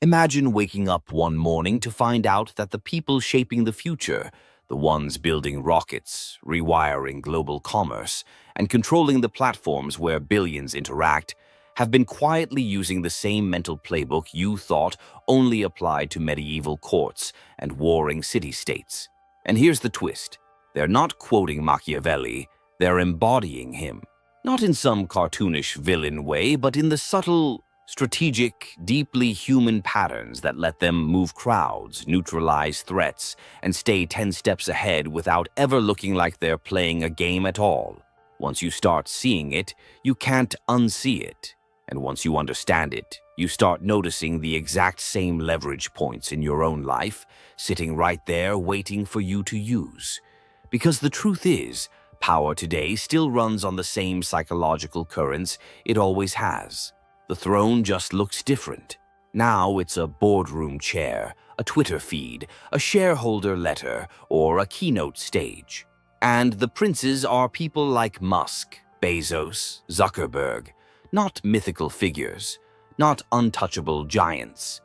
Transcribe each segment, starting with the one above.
Imagine waking up one morning to find out that the people shaping the future, the ones building rockets, rewiring global commerce, and controlling the platforms where billions interact, have been quietly using the same mental playbook you thought only applied to medieval courts and warring city-states. And here's the twist. They're not quoting Machiavelli, they're embodying him. Not in some cartoonish villain way, but in the subtle, strategic, deeply human patterns that let them move crowds, neutralize threats, and stay 10 steps ahead without ever looking like they're playing a game at all. Once you start seeing it, you can't unsee it. And once you understand it, you start noticing the exact same leverage points in your own life, sitting right there waiting for you to use. Because the truth is, power today still runs on the same psychological currents it always has. The throne just looks different. Now it's a boardroom chair, a Twitter feed, a shareholder letter, or a keynote stage. And the princes are people like Musk, Bezos, Zuckerberg, not mythical figures, not untouchable giants,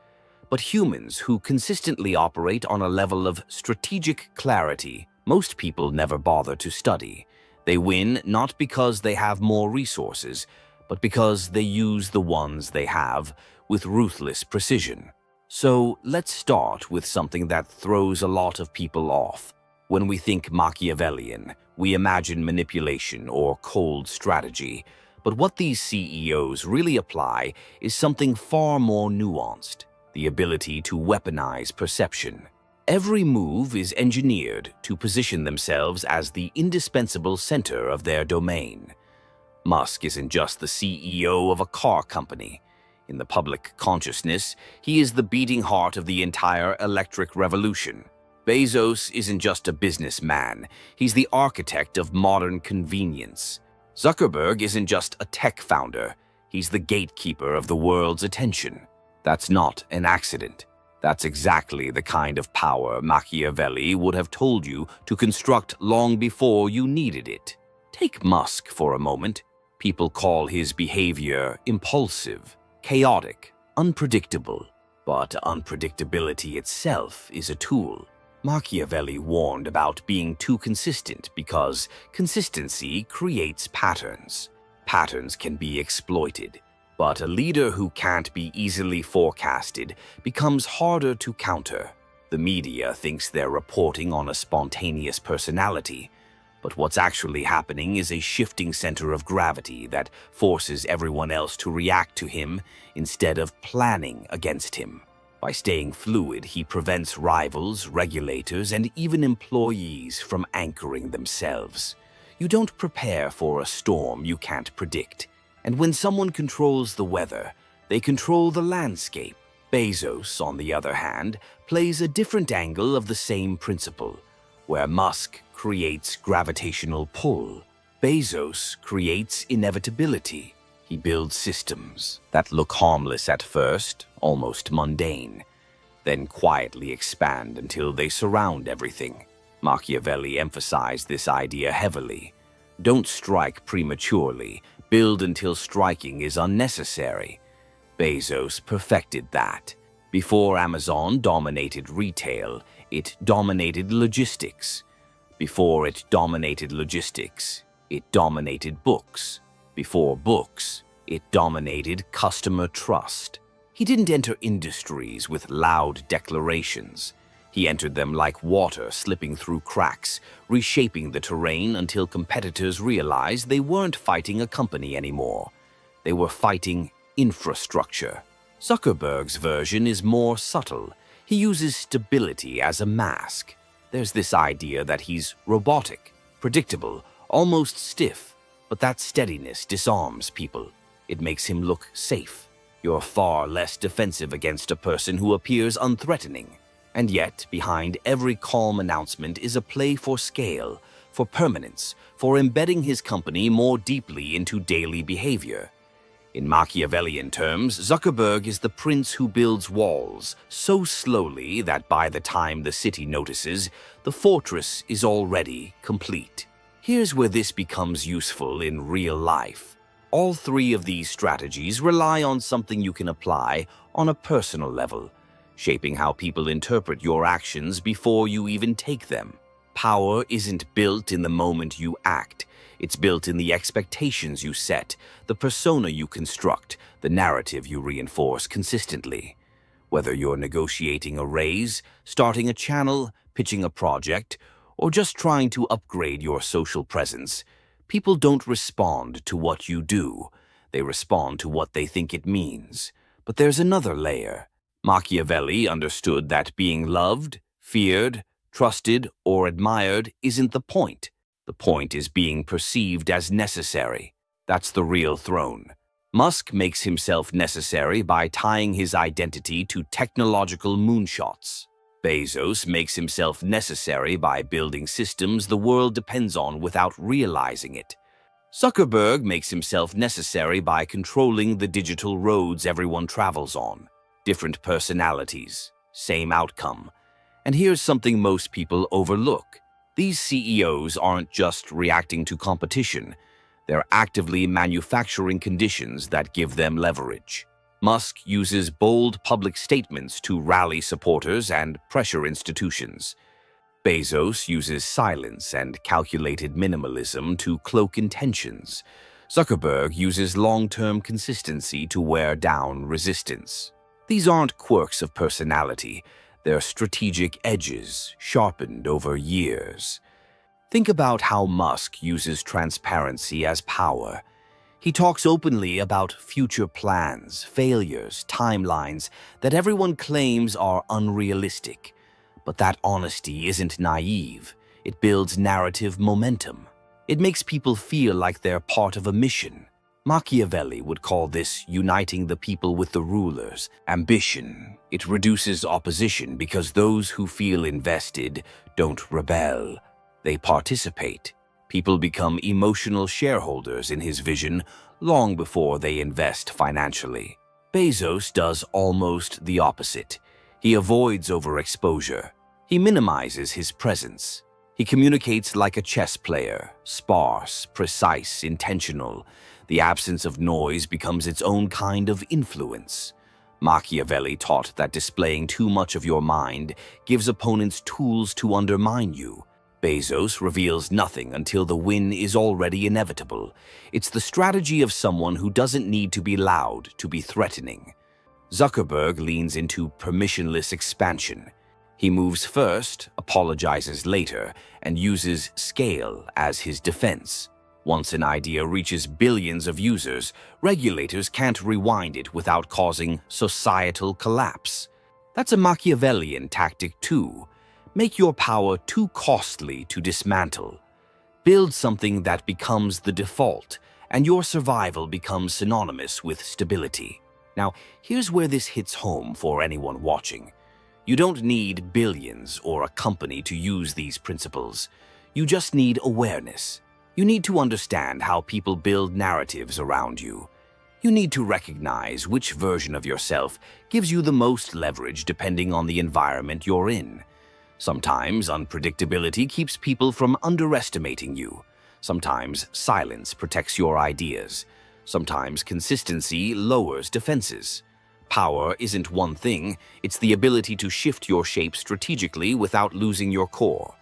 but humans who consistently operate on a level of strategic clarity most people never bother to study. They win not because they have more resources, but because they use the ones they have with ruthless precision. So let's start with something that throws a lot of people off. When we think Machiavellian, we imagine manipulation or cold strategy. But what these CEOs really apply is something far more nuanced, the ability to weaponize perception. Every move is engineered to position themselves as the indispensable center of their domain. Musk isn't just the CEO of a car company. In the public consciousness, he is the beating heart of the entire electric revolution. Bezos isn't just a businessman, he's the architect of modern convenience. Zuckerberg isn't just a tech founder, he's the gatekeeper of the world's attention. That's not an accident. That's exactly the kind of power Machiavelli would have told you to construct long before you needed it. Take Musk for a moment. People call his behavior impulsive, chaotic, unpredictable. But unpredictability itself is a tool. Machiavelli warned about being too consistent because consistency creates patterns. Patterns can be exploited, but a leader who can't be easily forecasted becomes harder to counter. The media thinks they're reporting on a spontaneous personality, but what's actually happening is a shifting center of gravity that forces everyone else to react to him instead of planning against him. By staying fluid, he prevents rivals, regulators, and even employees from anchoring themselves. You don't prepare for a storm you can't predict. And when someone controls the weather, they control the landscape. Bezos, on the other hand, plays a different angle of the same principle. Where Musk creates gravitational pull, Bezos creates inevitability. He builds systems that look harmless at first, almost mundane, then quietly expand until they surround everything. Machiavelli emphasized this idea heavily. Don't strike prematurely, build until striking is unnecessary. Bezos perfected that. Before Amazon dominated retail, it dominated logistics. Before it dominated logistics, it dominated books. Before books, it dominated customer trust. He didn't enter industries with loud declarations. He entered them like water slipping through cracks, reshaping the terrain until competitors realized they weren't fighting a company anymore. They were fighting infrastructure. Zuckerberg's version is more subtle. He uses stability as a mask. There's this idea that he's robotic, predictable, almost stiff. But that steadiness disarms people. It makes him look safe. You're far less defensive against a person who appears unthreatening. And yet, behind every calm announcement is a play for scale, for permanence, for embedding his company more deeply into daily behavior. In Machiavellian terms, Zuckerberg is the prince who builds walls so slowly that by the time the city notices, the fortress is already complete. Here's where this becomes useful in real life. All three of these strategies rely on something you can apply on a personal level, shaping how people interpret your actions before you even take them. Power isn't built in the moment you act. It's built in the expectations you set, the persona you construct, the narrative you reinforce consistently. Whether you're negotiating a raise, starting a channel, pitching a project, or just trying to upgrade your social presence, people don't respond to what you do. They respond to what they think it means. But there's another layer. Machiavelli understood that being loved, feared, trusted, or admired isn't the point. The point is being perceived as necessary. That's the real throne. Musk makes himself necessary by tying his identity to technological moonshots. Bezos makes himself necessary by building systems the world depends on without realizing it. Zuckerberg makes himself necessary by controlling the digital roads everyone travels on. Different personalities, same outcome. And here's something most people overlook. These CEOs aren't just reacting to competition. They're actively manufacturing conditions that give them leverage. Musk uses bold public statements to rally supporters and pressure institutions. Bezos uses silence and calculated minimalism to cloak intentions. Zuckerberg uses long-term consistency to wear down resistance. These aren't quirks of personality. They're strategic edges, sharpened over years. Think about how Musk uses transparency as power. He talks openly about future plans, failures, timelines that everyone claims are unrealistic. But that honesty isn't naive. It builds narrative momentum. It makes people feel like they're part of a mission. Machiavelli would call this uniting the people with the rulers. Ambition. It reduces opposition because those who feel invested don't rebel. They participate. People become emotional shareholders in his vision long before they invest financially. Bezos does almost the opposite. He avoids overexposure. He minimizes his presence. He communicates like a chess player, sparse, precise, intentional. The absence of noise becomes its own kind of influence. Machiavelli taught that displaying too much of your mind gives opponents tools to undermine you. Bezos reveals nothing until the win is already inevitable. It's the strategy of someone who doesn't need to be loud to be threatening. Zuckerberg leans into permissionless expansion. He moves first, apologizes later, and uses scale as his defense. Once an idea reaches billions of users, regulators can't rewind it without causing societal collapse. That's a Machiavellian tactic too. Make your power too costly to dismantle. Build something that becomes the default, and your survival becomes synonymous with stability. Now, here's where this hits home for anyone watching. You don't need billions or a company to use these principles. You just need awareness. You need to understand how people build narratives around you. You need to recognize which version of yourself gives you the most leverage depending on the environment you're in. Sometimes unpredictability keeps people from underestimating you. Sometimes silence protects your ideas. Sometimes consistency lowers defenses. Power isn't one thing, it's the ability to shift your shape strategically without losing your core.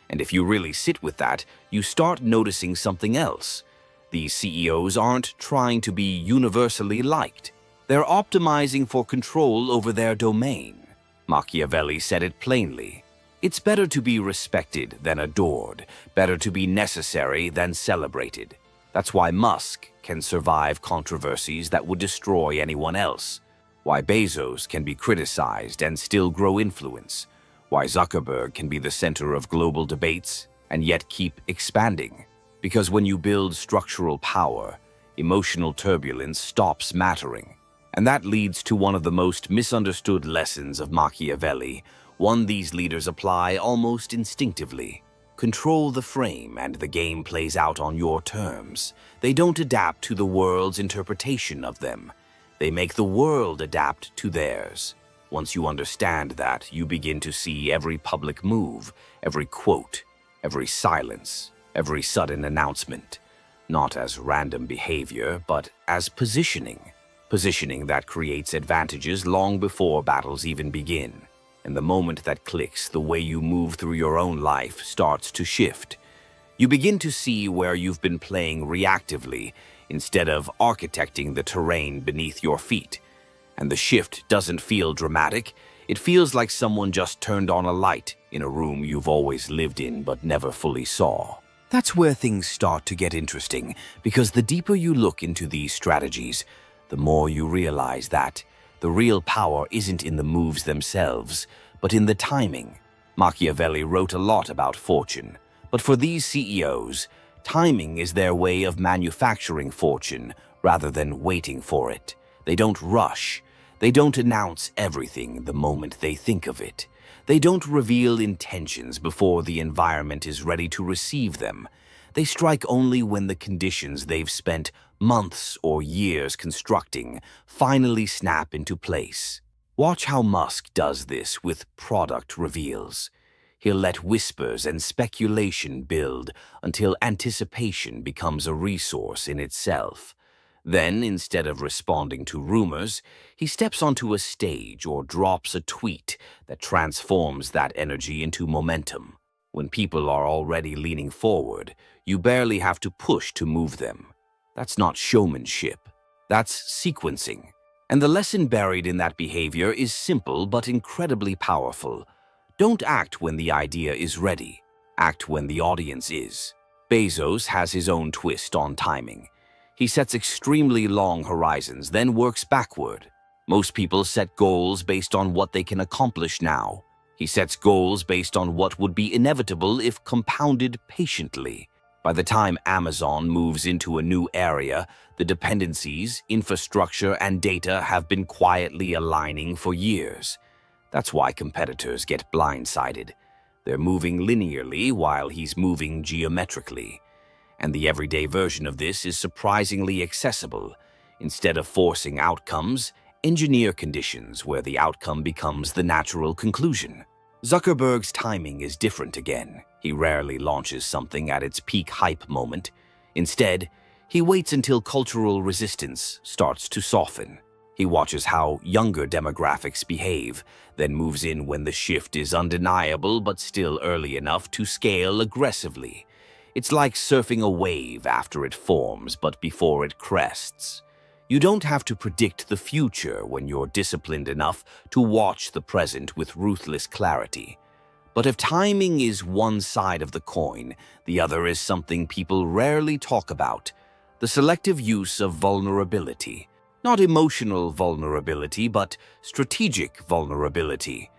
And if you really sit with that, you start noticing something else. These CEOs aren't trying to be universally liked. They're optimizing for control over their domain. Machiavelli said it plainly. It's better to be respected than adored, better to be necessary than celebrated. That's why Musk can survive controversies that would destroy anyone else. Why Bezos can be criticized and still grow influence. Why Zuckerberg can be the center of global debates and yet keep expanding. Because when you build structural power, emotional turbulence stops mattering. And that leads to one of the most misunderstood lessons of Machiavelli, one these leaders apply almost instinctively. Control the frame and the game plays out on your terms. They don't adapt to the world's interpretation of them. They make the world adapt to theirs. Once you understand that, you begin to see every public move, every quote, every silence, every sudden announcement. not as random behavior, but as positioning. Positioning that creates advantages long before battles even begin. And the moment that clicks, the way you move through your own life starts to shift. You begin to see where you've been playing reactively instead of architecting the terrain beneath your feet. And the shift doesn't feel dramatic. It feels like someone just turned on a light in a room you've always lived in but never fully saw. That's where things start to get interesting, because the deeper you look into these strategies, the more you realize that the real power isn't in the moves themselves, but in the timing. Machiavelli wrote a lot about fortune, but for these CEOs, timing is their way of manufacturing fortune rather than waiting for it. They don't rush. They don't announce everything the moment they think of it. They don't reveal intentions before the environment is ready to receive them. They strike only when the conditions they've spent months or years constructing finally snap into place. Watch how Musk does this with product reveals. He'll let whispers and speculation build until anticipation becomes a resource in itself. Then, instead of responding to rumors, he steps onto a stage or drops a tweet that transforms that energy into momentum. When people are already leaning forward, you barely have to push to move them. That's not showmanship. That's sequencing. And the lesson buried in that behavior is simple but incredibly powerful. Don't act when the idea is ready. Act when the audience is. Bezos has his own twist on timing. He sets extremely long horizons, then works backward. Most people set goals based on what they can accomplish now. He sets goals based on what would be inevitable if compounded patiently. By the time Amazon moves into a new area, the dependencies, infrastructure, and data have been quietly aligning for years. That's why competitors get blindsided. They're moving linearly while he's moving geometrically. And the everyday version of this is surprisingly accessible. Instead of forcing outcomes, engineer conditions where the outcome becomes the natural conclusion. Zuckerberg's timing is different again. He rarely launches something at its peak hype moment. Instead, he waits until cultural resistance starts to soften. He watches how younger demographics behave, then moves in when the shift is undeniable but still early enough to scale aggressively. It's like surfing a wave after it forms but before it crests. You don't have to predict the future when you're disciplined enough to watch the present with ruthless clarity. But if timing is one side of the coin, the other is something people rarely talk about: the selective use of vulnerability. Not emotional vulnerability, but strategic vulnerability.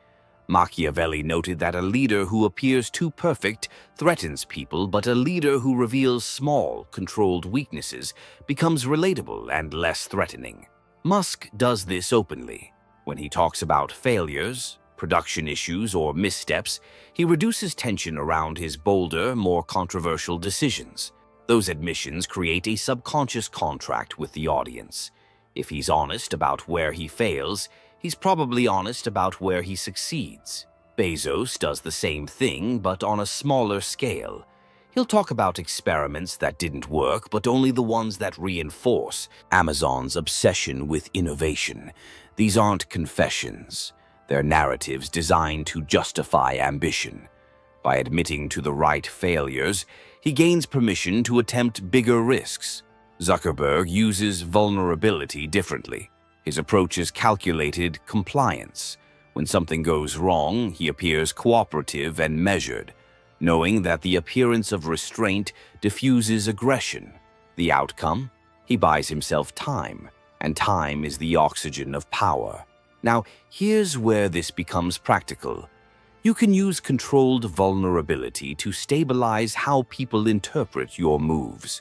Machiavelli noted that a leader who appears too perfect threatens people, but a leader who reveals small, controlled weaknesses becomes relatable and less threatening. Musk does this openly. When he talks about failures, production issues, or missteps, he reduces tension around his bolder, more controversial decisions. Those admissions create a subconscious contract with the audience. If he's honest about where he fails, he's probably honest about where he succeeds. Bezos does the same thing, but on a smaller scale. He'll talk about experiments that didn't work, but only the ones that reinforce Amazon's obsession with innovation. These aren't confessions. They're narratives designed to justify ambition. By admitting to the right failures, he gains permission to attempt bigger risks. Zuckerberg uses vulnerability differently. His approach is calculated compliance. When something goes wrong, he appears cooperative and measured, knowing that the appearance of restraint diffuses aggression. The outcome? He buys himself time, and time is the oxygen of power. Now, here's where this becomes practical. You can use controlled vulnerability to stabilize how people interpret your moves.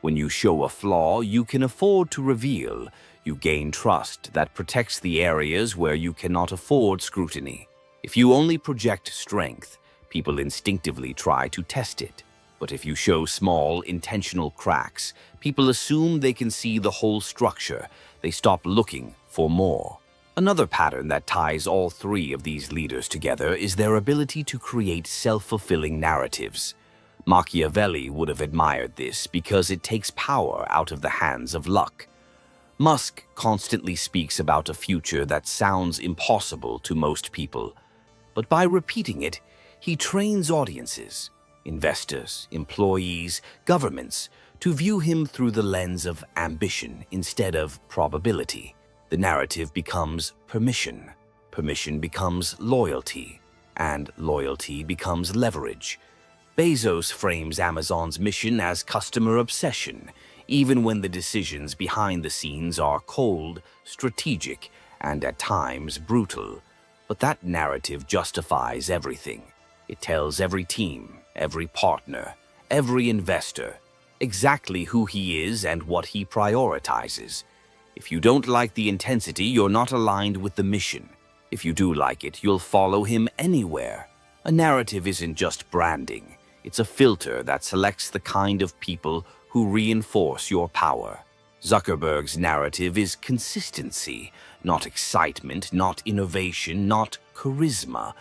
When you show a flaw you can afford to reveal, you gain trust that protects the areas where you cannot afford scrutiny. If you only project strength, people instinctively try to test it. But if you show small, intentional cracks, people assume they can see the whole structure. They stop looking for more. Another pattern that ties all three of these leaders together is their ability to create self-fulfilling narratives. Machiavelli would have admired this because it takes power out of the hands of luck. Musk constantly speaks about a future that sounds impossible to most people, but by repeating it, he trains audiences, investors, employees, governments, to view him through the lens of ambition instead of probability. The narrative becomes permission, permission becomes loyalty, and loyalty becomes leverage. Bezos frames Amazon's mission as customer obsession, even when the decisions behind the scenes are cold, strategic, and at times brutal. But that narrative justifies everything. It tells every team, every partner, every investor exactly who he is and what he prioritizes. If you don't like the intensity, you're not aligned with the mission. If you do like it, you'll follow him anywhere. A narrative isn't just branding. It's a filter that selects the kind of people who reinforce your power. Zuckerberg's narrative is consistency, not excitement, not innovation, not charisma,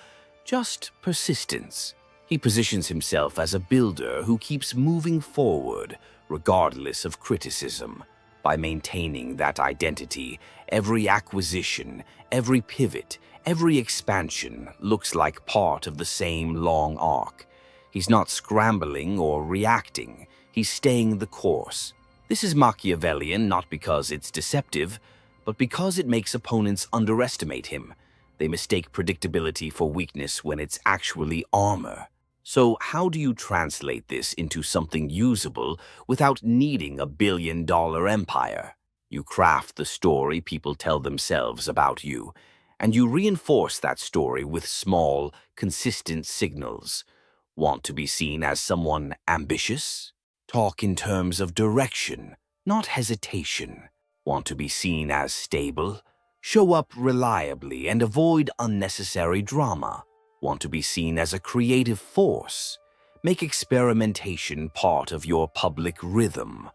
just persistence. He positions himself as a builder who keeps moving forward, regardless of criticism. By maintaining that identity, every acquisition, every pivot, every expansion looks like part of the same long arc. He's not scrambling or reacting, he's staying the course. This is Machiavellian not because it's deceptive, but because it makes opponents underestimate him. They mistake predictability for weakness when it's actually armor. So how do you translate this into something usable without needing a billion-dollar empire? You craft the story people tell themselves about you, and you reinforce that story with small, consistent signals. Want to be seen as someone ambitious? Talk in terms of direction, not hesitation. Want to be seen as stable? Show up reliably and avoid unnecessary drama. Want to be seen as a creative force? Make experimentation part of your public rhythm.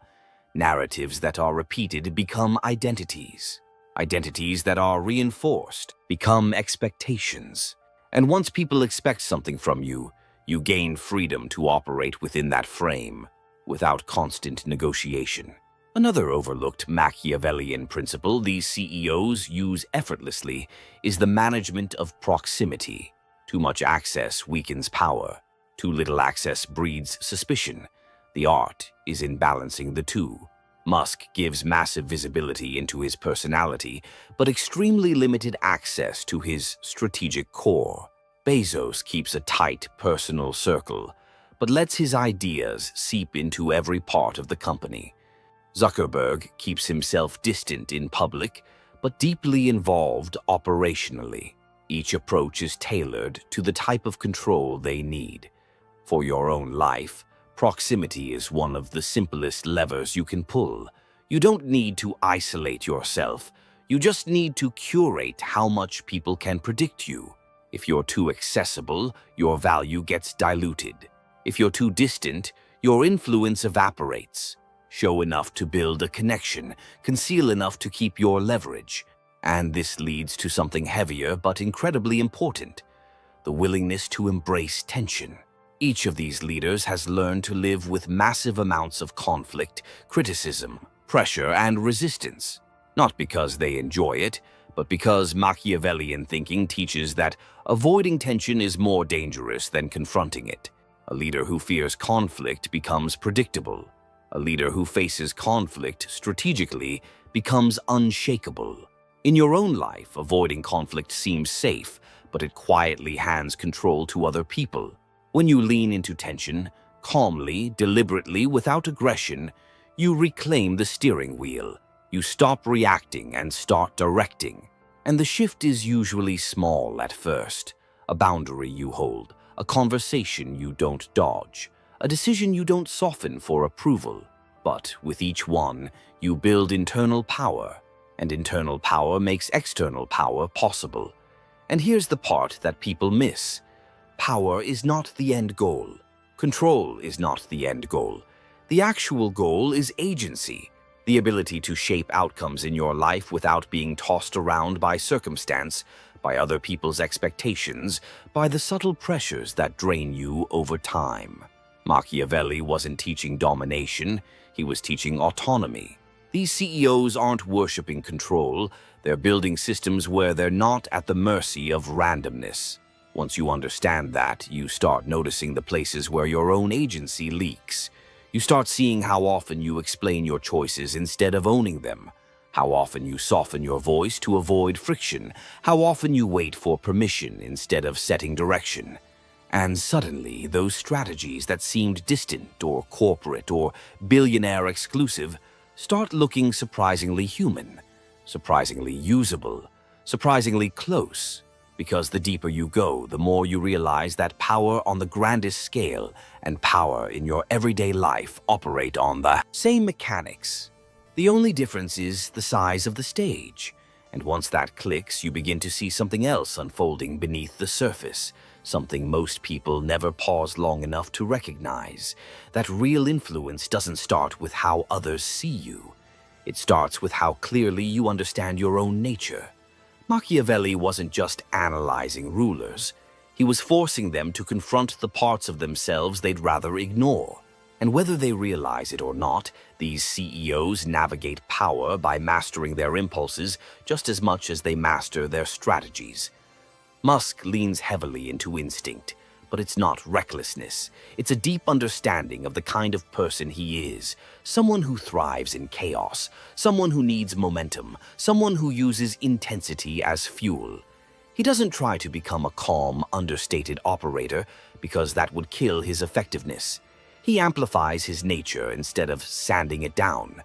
Narratives that are repeated become identities. Identities that are reinforced become expectations. And once people expect something from you, you gain freedom to operate within that frame, without constant negotiation. Another overlooked Machiavellian principle these CEOs use effortlessly is the management of proximity. Too much access weakens power. Too little access breeds suspicion. The art is in balancing the two. Musk gives massive visibility into his personality, but extremely limited access to his strategic core. Bezos keeps a tight personal circle, but lets his ideas seep into every part of the company. Zuckerberg keeps himself distant in public, but deeply involved operationally. Each approach is tailored to the type of control they need. For your own life, proximity is one of the simplest levers you can pull. You don't need to isolate yourself. You just need to curate how much people can predict you. If you're too accessible, your value gets diluted. If you're too distant, your influence evaporates. Show enough to build a connection, conceal enough to keep your leverage. And this leads to something heavier but incredibly important: the willingness to embrace tension. Each of these leaders has learned to live with massive amounts of conflict, criticism, pressure, and resistance. Not because they enjoy it, but because Machiavellian thinking teaches that avoiding tension is more dangerous than confronting it. A leader who fears conflict becomes predictable. A leader who faces conflict strategically becomes unshakable. In your own life, avoiding conflict seems safe, but it quietly hands control to other people. When you lean into tension, calmly, deliberately, without aggression, you reclaim the steering wheel. You stop reacting and start directing. And the shift is usually small at first. A boundary you hold, a conversation you don't dodge, a decision you don't soften for approval. But with each one, you build internal power, and internal power makes external power possible. And here's the part that people miss. Power is not the end goal. Control is not the end goal. The actual goal is agency. The ability to shape outcomes in your life without being tossed around by circumstance, by other people's expectations, by the subtle pressures that drain you over time. Machiavelli wasn't teaching domination, he was teaching autonomy. These CEOs aren't worshipping control, they're building systems where they're not at the mercy of randomness. Once you understand that, you start noticing the places where your own agency leaks. You start seeing how often you explain your choices instead of owning them, how often you soften your voice to avoid friction, how often you wait for permission instead of setting direction. And suddenly, those strategies that seemed distant or corporate or billionaire exclusive start looking surprisingly human, surprisingly usable, surprisingly close. Because the deeper you go, the more you realize that power on the grandest scale and power in your everyday life operate on the same mechanics. The only difference is the size of the stage. And once that clicks, you begin to see something else unfolding beneath the surface, something most people never pause long enough to recognize. That real influence doesn't start with how others see you. It starts with how clearly you understand your own nature. Machiavelli wasn't just analyzing rulers. He was forcing them to confront the parts of themselves they'd rather ignore. And whether they realize it or not, these CEOs navigate power by mastering their impulses just as much as they master their strategies. Musk leans heavily into instinct, but it's not recklessness. It's a deep understanding of the kind of person he is, someone who thrives in chaos, someone who needs momentum, someone who uses intensity as fuel. He doesn't try to become a calm, understated operator because that would kill his effectiveness. He amplifies his nature instead of sanding it down.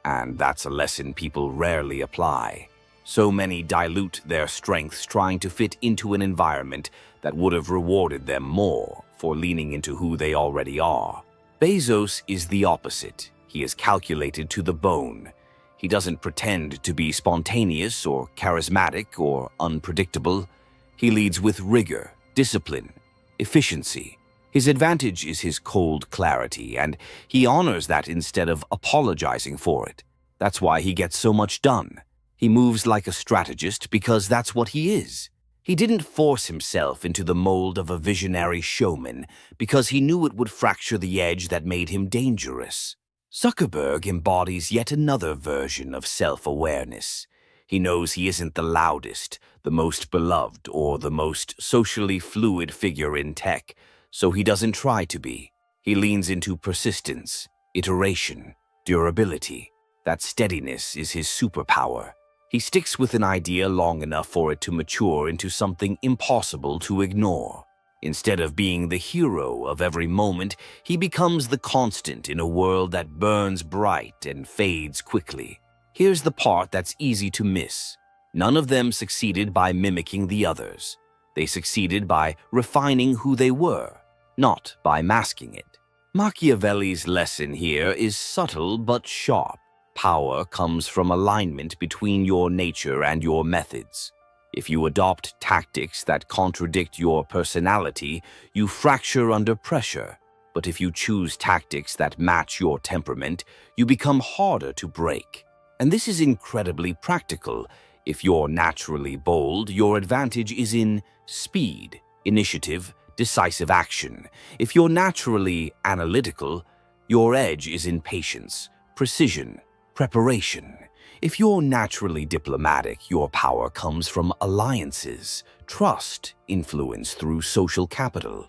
And that's a lesson people rarely apply. So many dilute their strengths trying to fit into an environment that would have rewarded them more for leaning into who they already are. Bezos is the opposite. He is calculated to the bone. He doesn't pretend to be spontaneous or charismatic or unpredictable. He leads with rigor, discipline, efficiency. His advantage is his cold clarity, and he honors that instead of apologizing for it. That's why he gets so much done. He moves like a strategist because that's what he is. He didn't force himself into the mold of a visionary showman because he knew it would fracture the edge that made him dangerous. Zuckerberg embodies yet another version of self-awareness. He knows he isn't the loudest, the most beloved, or the most socially fluid figure in tech, so he doesn't try to be. He leans into persistence, iteration, durability. That steadiness is his superpower. He sticks with an idea long enough for it to mature into something impossible to ignore. Instead of being the hero of every moment, he becomes the constant in a world that burns bright and fades quickly. Here's the part that's easy to miss. None of them succeeded by mimicking the others. They succeeded by refining who they were, not by masking it. Machiavelli's lesson here is subtle but sharp. Power comes from alignment between your nature and your methods. If you adopt tactics that contradict your personality, you fracture under pressure. But if you choose tactics that match your temperament, you become harder to break. And this is incredibly practical. If you're naturally bold, your advantage is in speed, initiative, decisive action. If you're naturally analytical, your edge is in patience, precision, preparation. If you're naturally diplomatic, your power comes from alliances, trust, influence through social capital.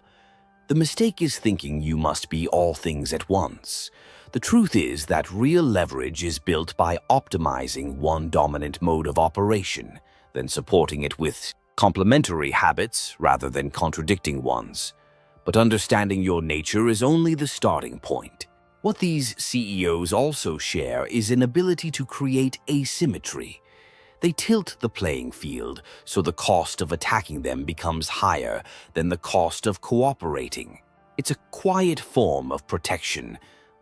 The mistake is thinking you must be all things at once. The truth is that real leverage is built by optimizing one dominant mode of operation, then supporting it with complementary habits rather than contradicting ones. But understanding your nature is only the starting point. What these CEOs also share is an ability to create asymmetry. They tilt the playing field so the cost of attacking them becomes higher than the cost of cooperating. It's a quiet form of protection,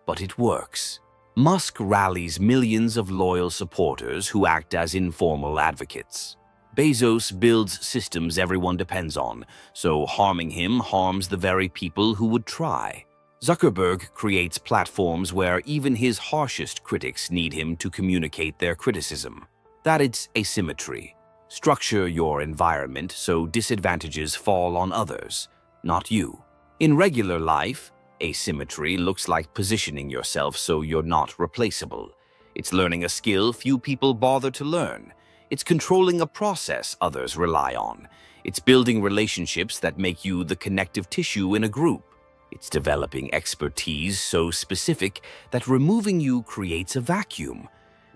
but it works. Musk rallies millions of loyal supporters who act as informal advocates. Bezos builds systems everyone depends on, so harming him harms the very people who would try. Zuckerberg creates platforms where even his harshest critics need him to communicate their criticism. That is asymmetry. Structure your environment so disadvantages fall on others, not you. In regular life, Asymmetry looks like positioning yourself so you're not replaceable. It's learning a skill few people bother to learn. It's controlling a process others rely on. It's building relationships that make you the connective tissue in a group. It's developing expertise so specific that removing you creates a vacuum.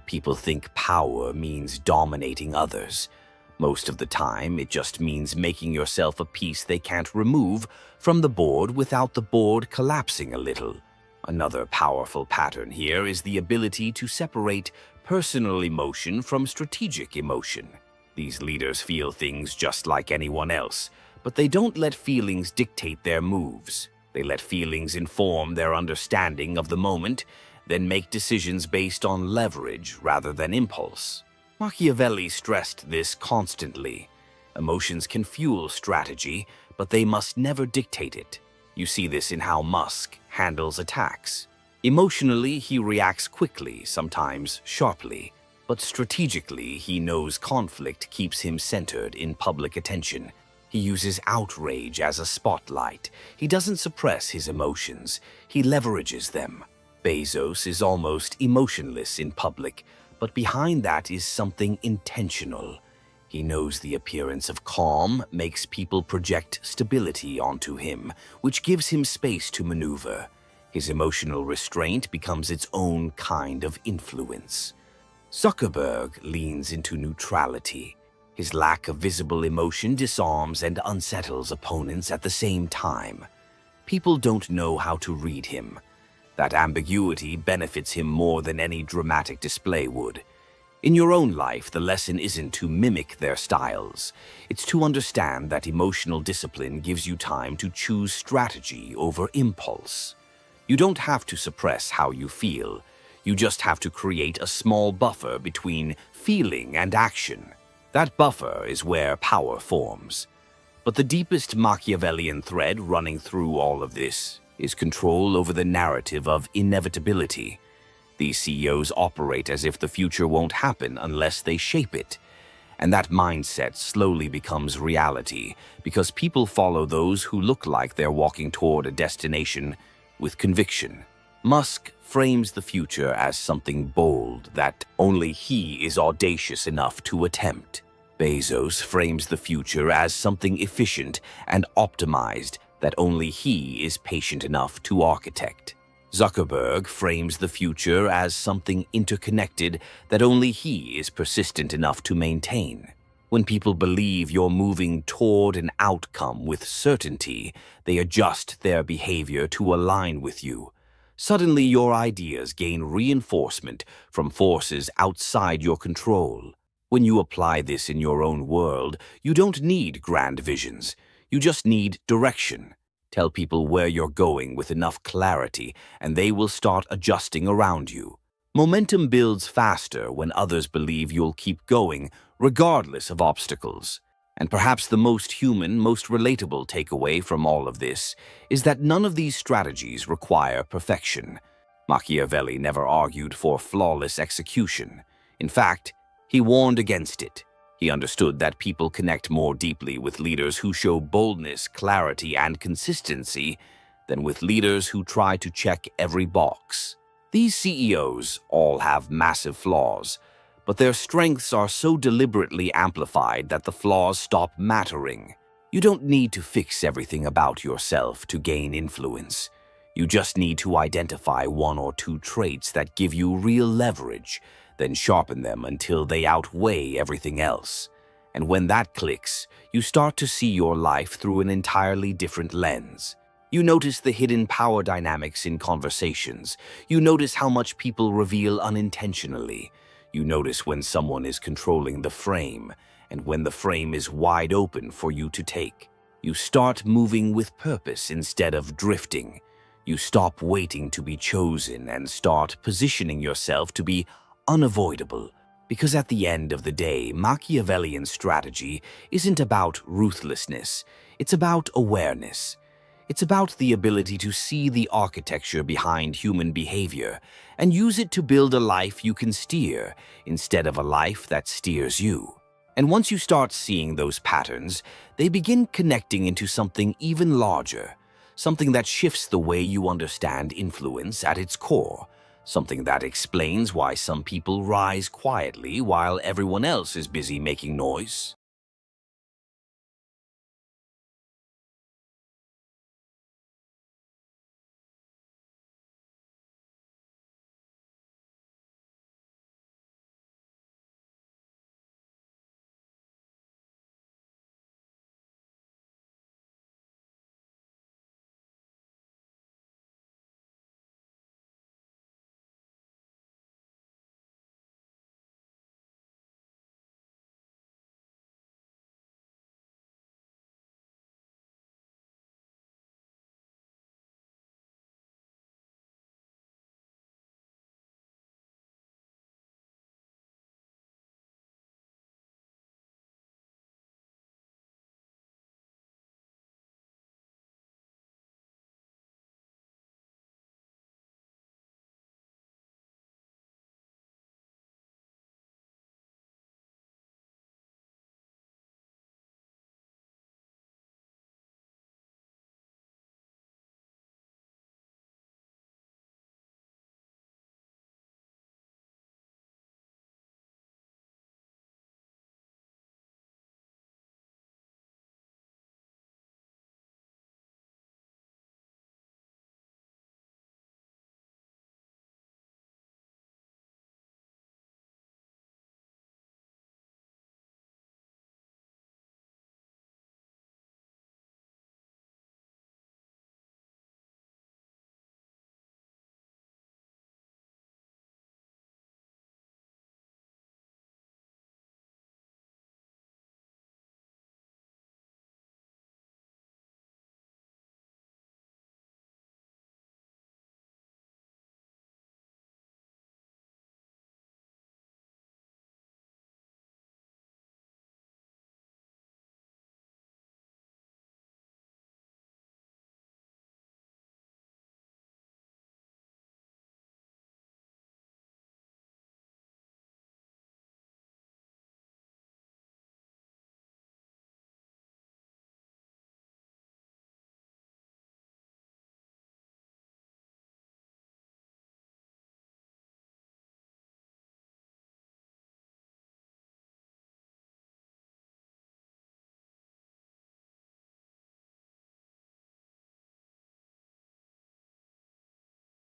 People think power means dominating others. Most of the time, it just means making yourself a piece they can't remove from the board without the board collapsing a little. Another powerful pattern here is the ability to separate personal emotion from strategic emotion. These leaders feel things just like anyone else, but they don't let feelings dictate their moves. They let feelings inform their understanding of the moment, then make decisions based on leverage rather than impulse. Machiavelli stressed this constantly. Emotions can fuel strategy, but they must never dictate it. You see this in how Musk handles attacks. Emotionally, he reacts quickly, sometimes sharply, but strategically, he knows conflict keeps him centered in public attention. He uses outrage as a spotlight. He doesn't suppress his emotions, he leverages them. Bezos is almost emotionless in public, but behind that is something intentional. He knows the appearance of calm makes people project stability onto him, which gives him space to maneuver. His emotional restraint becomes its own kind of influence. Zuckerberg leans into neutrality. His lack of visible emotion disarms and unsettles opponents at the same time. People don't know how to read him. That ambiguity benefits him more than any dramatic display would. In your own life, the lesson isn't to mimic their styles. It's to understand that emotional discipline gives you time to choose strategy over impulse. You don't have to suppress how you feel. You just have to create a small buffer between feeling and action. That buffer is where power forms. But the deepest Machiavellian thread running through all of this is control over the narrative of inevitability. These CEOs operate as if the future won't happen unless they shape it. And that mindset slowly becomes reality because people follow those who look like they're walking toward a destination with conviction. Musk frames the future as something bold that only he is audacious enough to attempt. Bezos frames the future as something efficient and optimized that only he is patient enough to architect. Zuckerberg frames the future as something interconnected that only he is persistent enough to maintain. When people believe you're moving toward an outcome with certainty, they adjust their behavior to align with you. Suddenly, your ideas gain reinforcement from forces outside your control. When you apply this in your own world, you don't need grand visions. You just need direction. Tell people where you're going with enough clarity, and they will start adjusting around you. Momentum builds faster when others believe you'll keep going, regardless of obstacles. And perhaps the most human, most relatable takeaway from all of this is that none of these strategies require perfection. Machiavelli never argued for flawless execution. In fact, he warned against it. He understood that people connect more deeply with leaders who show boldness, clarity, and consistency than with leaders who try to check every box. These CEOs all have massive flaws, but their strengths are so deliberately amplified that the flaws stop mattering. You don't need to fix everything about yourself to gain influence. You just need to identify one or two traits that give you real leverage, then sharpen them until they outweigh everything else. And when that clicks, you start to see your life through an entirely different lens. You notice the hidden power dynamics in conversations. You notice how much people reveal unintentionally. You notice when someone is controlling the frame, and when the frame is wide open for you to take. You start moving with purpose instead of drifting. You stop waiting to be chosen and start positioning yourself to be unavoidable. Because at the end of the day, Machiavellian strategy isn't about ruthlessness. It's about awareness. It's about the ability to see the architecture behind human behavior and use it to build a life you can steer instead of a life that steers you. And once you start seeing those patterns, they begin connecting into something even larger, something that shifts the way you understand influence at its core, something that explains why some people rise quietly while everyone else is busy making noise.